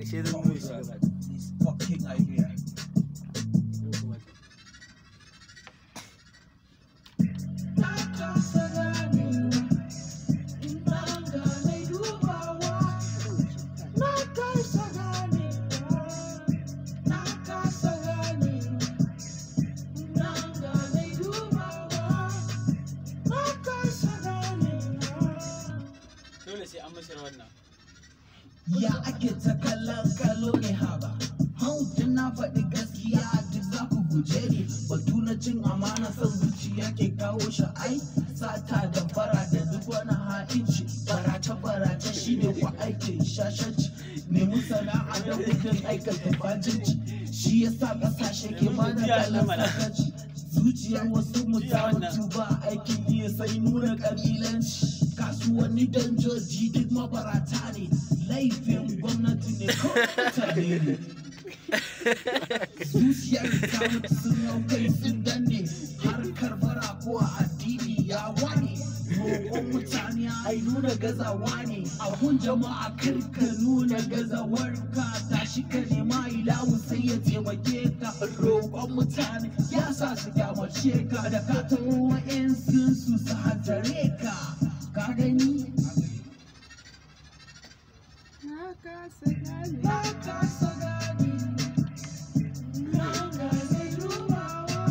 Ashe zan nuna shi gaba. This fucking idea. Dole sai an mashi wannan. Ya ake ta kallon kallo ne haba. Hau din na faɗi gaskiya duk za ku guje ni. Batu na cin amana son zuciya ke kawo shi ai. Sata da bara da duk wani ha'inci. Barace shine ku aikin shashanci. Nemi sana'a da kudin aikata fajinci. Shi yasa ƙasashe ke bada kallon sakaci. Zuciyar wasu mutu ba aikin iya sai nuna ƙabilanci. Kasuwanni danjoji duk mabarata ne. Laifin gwamnati ne ko mutane ne. Zuciyar ta mutu sun hau kai sun danne. Harkar bara ko addini ya wane. Roƙon mutane ai nuna gazawa ne. Abun jama'a kar ka nuna gazawarka. Tashi ka nema ilahu sai ya taimake ka. Roƙon mutane ya sa su kyamace ka. Da ka taho wa'yansu su hantare ka. Ka gani? Na kasa gane. Na kasa gane. Na gane dubawa.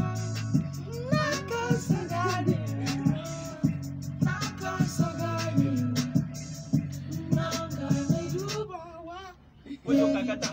Na kasa gane. Na kasa gane. Na gane dubawa. Wayo kakata.